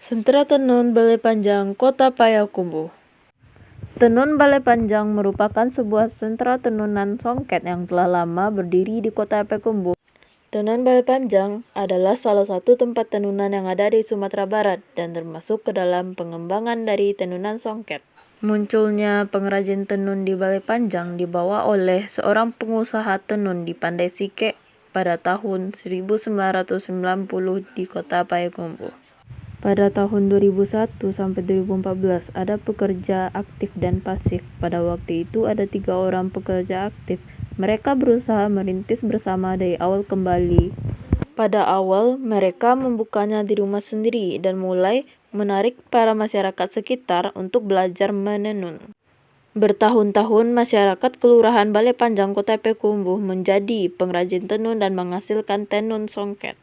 Sentra Tenun Balai Panjang, Kota Payakumbuh. Tenun Balai Panjang merupakan sebuah sentra tenunan songket yang telah lama berdiri di Kota Payakumbuh. Tenun Balai Panjang adalah salah satu tempat tenunan yang ada di Sumatera Barat dan termasuk ke dalam pengembangan dari tenunan songket. Munculnya pengrajin tenun di Balai Panjang dibawa oleh seorang pengusaha tenun di Pandai Sike pada tahun 1990 di Kota Payakumbuh. Pada tahun 2001 sampai 2014 ada pekerja aktif dan pasif. Pada waktu itu ada 3 orang pekerja aktif. Mereka berusaha merintis bersama dari awal kembali. Pada awal mereka membukanya di rumah sendiri dan mulai menarik para masyarakat sekitar untuk belajar menenun. Bertahun-tahun masyarakat Kelurahan Balai Panjang Kota Payakumbuh menjadi pengrajin tenun dan menghasilkan tenun songket.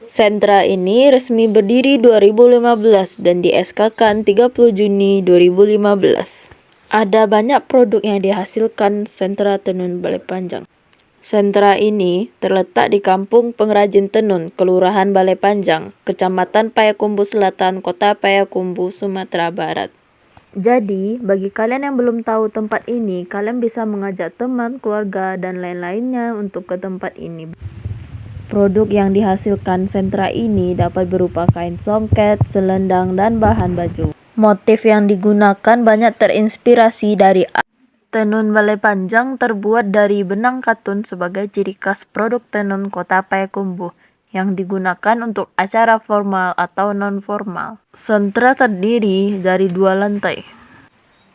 Sentra ini resmi berdiri 2015 dan di SK-kan 30 Juni 2015. Ada banyak produk yang dihasilkan Sentra Tenun Balai Panjang. Sentra ini terletak di Kampung Pengrajin Tenun, Kelurahan Balai Panjang, Kecamatan Payakumbuh Selatan, Kota Payakumbuh, Sumatera Barat. Jadi, bagi kalian yang belum tahu tempat ini, kalian bisa mengajak teman, keluarga, dan lain-lainnya untuk ke tempat ini. Produk yang dihasilkan sentra ini dapat berupa kain songket, selendang, dan bahan baju. Motif yang digunakan banyak terinspirasi dari tenun Balai Panjang terbuat dari benang katun sebagai ciri khas produk tenun Kota Payakumbuh yang digunakan untuk acara formal atau non-formal. Sentra terdiri dari 2 lantai.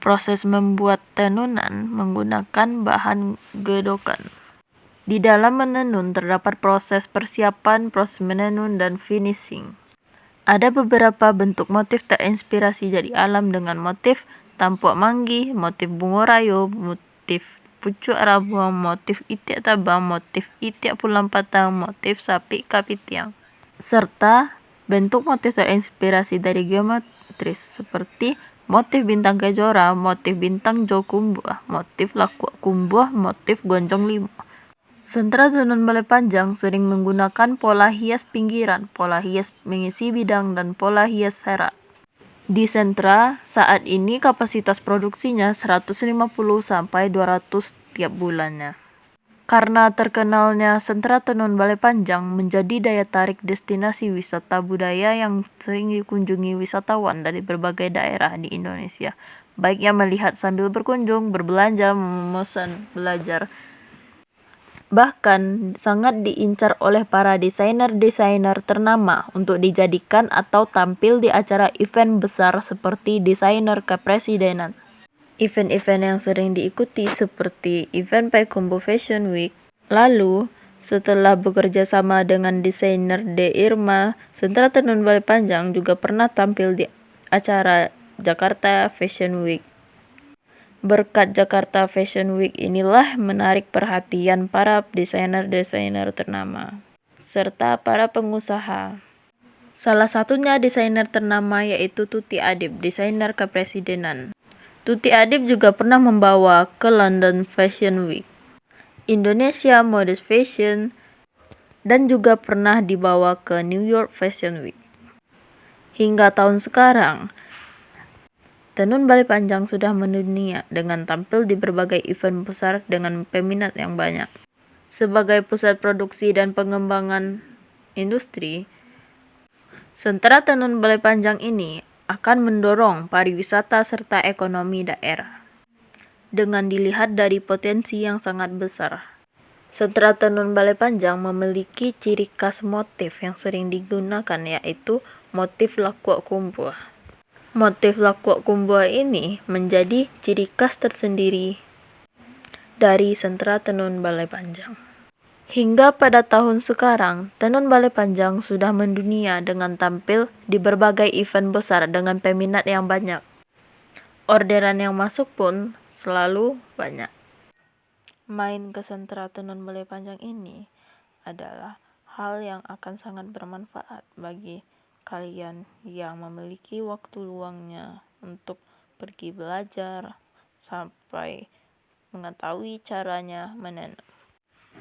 Proses membuat tenunan menggunakan bahan gedokan. Di dalam menenun terdapat proses persiapan, proses menenun, dan finishing. Ada beberapa bentuk motif terinspirasi dari alam dengan motif tampuk manggi, motif bunga rayo, motif pucuk rabuang, motif itiak tabang, motif itiak pulang patang, motif sapi kapitiang. Serta bentuk motif terinspirasi dari geometris seperti motif bintang kejora, motif bintang jokumbuah, motif lakuak kumbuah, motif gonjong limo. Sentra Tenun Balai Panjang sering menggunakan pola hias pinggiran, pola hias mengisi bidang, dan pola hias serat. Di sentra, saat ini kapasitas produksinya 150 sampai 200 tiap bulannya. Karena terkenalnya Sentra Tenun Balai Panjang menjadi daya tarik destinasi wisata budaya yang sering dikunjungi wisatawan dari berbagai daerah di Indonesia, baik yang melihat sambil berkunjung, berbelanja, memesan, belajar. Bahkan sangat diincar oleh para desainer-desainer ternama untuk dijadikan atau tampil di acara event besar seperti desainer kepresidenan. Event-event yang sering diikuti seperti event Payakumbuh Fashion Week. Lalu, setelah bekerja sama dengan desainer De Irma, Sentra Tenun Balai Panjang juga pernah tampil di acara Jakarta Fashion Week. Berkat Jakarta Fashion Week inilah menarik perhatian para desainer-desainer ternama, serta para pengusaha. Salah satunya desainer ternama yaitu Tuti Adib, desainer kepresidenan. Tuti Adib juga pernah membawa ke London Fashion Week, Indonesia Modest Fashion, dan juga pernah dibawa ke New York Fashion Week. Hingga tahun sekarang, Tenun Balai Panjang sudah mendunia dengan tampil di berbagai event besar dengan peminat yang banyak. Sebagai pusat produksi dan pengembangan industri, Sentra Tenun Balai Panjang ini akan mendorong pariwisata serta ekonomi daerah. Dengan dilihat dari potensi yang sangat besar, Sentra Tenun Balai Panjang memiliki ciri khas motif yang sering digunakan yaitu motif lakuak kumbuah. Motif lakuak kumbuah ini menjadi ciri khas tersendiri dari Sentra Tenun Balai Panjang. Hingga pada tahun sekarang, Tenun Balai Panjang sudah mendunia dengan tampil di berbagai event besar dengan peminat yang banyak. Orderan yang masuk pun selalu banyak. Main ke Sentra Tenun Balai Panjang ini adalah hal yang akan sangat bermanfaat bagi kalian yang memiliki waktu luangnya untuk pergi belajar sampai mengetahui caranya menenun.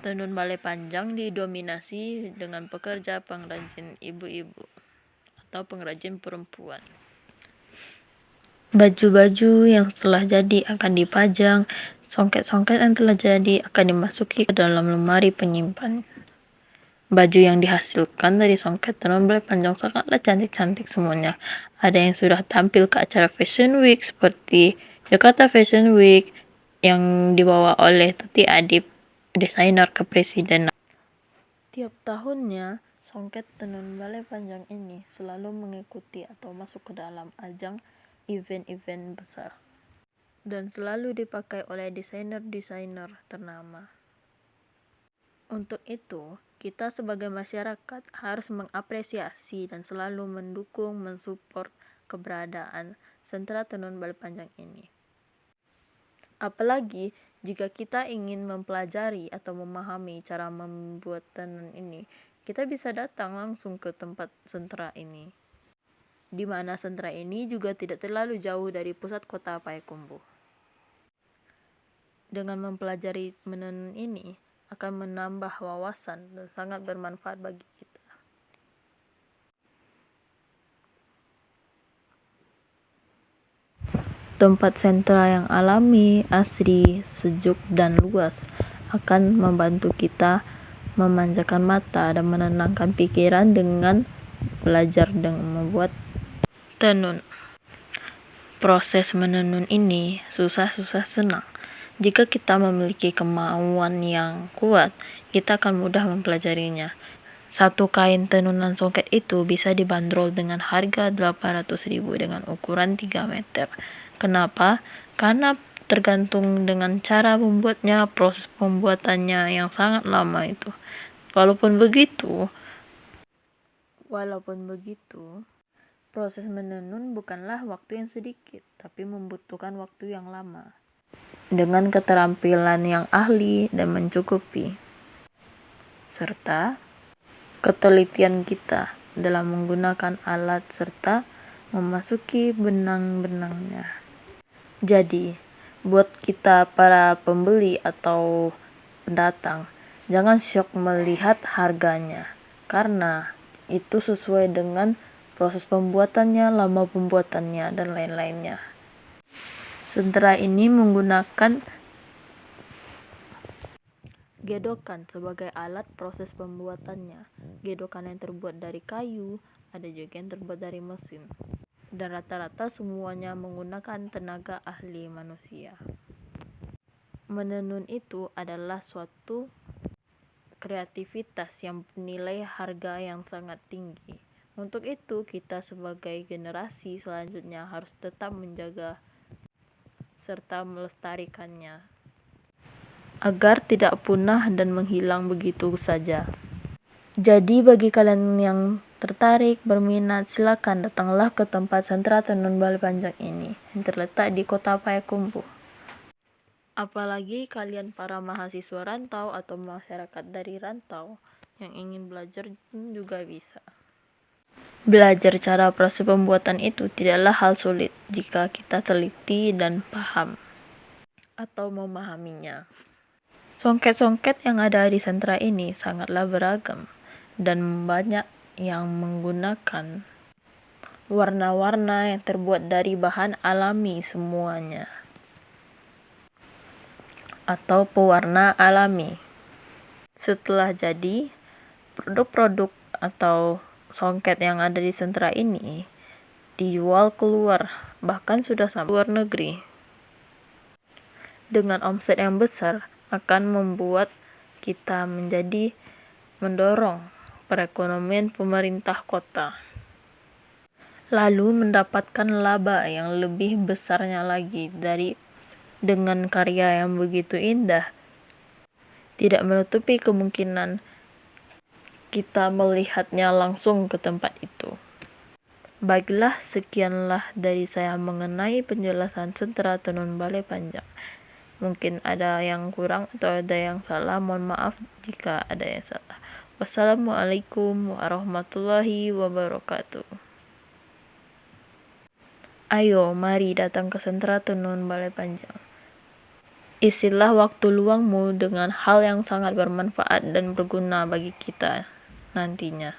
Tenun Balai Panjang didominasi dengan pekerja pengrajin ibu-ibu atau pengrajin perempuan. Baju-baju yang telah jadi akan dipajang, songket-songket yang telah jadi akan dimasuki ke dalam lemari penyimpan. Baju yang dihasilkan dari songket tenun balai panjang sangatlah cantik-cantik semuanya. Ada yang sudah tampil ke acara Fashion Week seperti Jakarta Fashion Week yang dibawa oleh Tuti Adib, desainer kepresidenan. Tiap tahunnya, songket tenun balai panjang ini selalu mengikuti atau masuk ke dalam ajang event-event besar dan selalu dipakai oleh desainer-desainer ternama. Untuk itu, kita sebagai masyarakat harus mengapresiasi dan selalu mendukung, mensupport keberadaan sentra tenun balai panjang ini. Apalagi jika kita ingin mempelajari atau memahami cara membuat tenun ini, kita bisa datang langsung ke tempat sentra ini, di mana sentra ini juga tidak terlalu jauh dari pusat kota Payakumbuh. Dengan mempelajari menenun ini akan menambah wawasan dan sangat bermanfaat bagi kita. Tempat sentra yang alami, asri, sejuk, dan luas akan membantu kita memanjakan mata dan menenangkan pikiran dengan belajar dan membuat tenun. Proses menenun ini susah-susah senang. Jika kita memiliki kemauan yang kuat, kita akan mudah mempelajarinya. Satu kain tenunan songket itu bisa dibanderol dengan harga 800.000 dengan ukuran 3 meter. Kenapa? Karena tergantung dengan cara membuatnya, proses pembuatannya yang sangat lama itu. Walaupun begitu, proses menenun bukanlah waktu yang sedikit, tapi membutuhkan waktu yang lama. Dengan keterampilan yang ahli dan mencukupi, serta ketelitian kita dalam menggunakan alat serta memasuki benang-benangnya. Jadi, buat kita para pembeli atau pendatang, jangan syok melihat harganya, karena itu sesuai dengan proses pembuatannya, lama pembuatannya, dan lain-lainnya. Sentra ini menggunakan gedokan sebagai alat proses pembuatannya. Gedokan yang terbuat dari kayu, ada juga yang terbuat dari mesin. Dan rata-rata semuanya menggunakan tenaga ahli manusia. Menenun itu adalah suatu kreativitas yang bernilai harga yang sangat tinggi. Untuk itu, kita sebagai generasi selanjutnya harus tetap menjaga serta melestarikannya agar tidak punah dan menghilang begitu saja. Jadi bagi kalian yang tertarik, berminat, silakan datanglah ke tempat sentra tenun balai panjang ini yang terletak di kota Payakumbuh. Apalagi kalian para mahasiswa rantau atau masyarakat dari rantau yang ingin belajar juga bisa. Belajar cara proses pembuatan itu tidaklah hal sulit jika kita teliti dan paham atau memahaminya. Songket-songket yang ada di sentra ini sangatlah beragam dan banyak yang menggunakan warna-warna yang terbuat dari bahan alami semuanya atau pewarna alami. Setelah jadi, produk-produk atau songket yang ada di sentra ini dijual keluar, bahkan sudah sampai luar negeri. Dengan omset yang besar akan membuat kita menjadi mendorong perekonomian pemerintah kota, lalu mendapatkan laba yang lebih besarnya lagi dengan karya yang begitu indah. Tidak menutupi kemungkinan kita melihatnya langsung ke tempat itu. Baiklah, sekianlah dari saya mengenai penjelasan sentra tenun balai panjang. Mungkin ada yang kurang atau ada yang salah, mohon maaf jika ada yang salah. Wassalamualaikum warahmatullahi wabarakatuh. Ayo, mari datang ke sentra tenun balai panjang. Isilah waktu luangmu dengan hal yang sangat bermanfaat dan berguna bagi kita nantinya.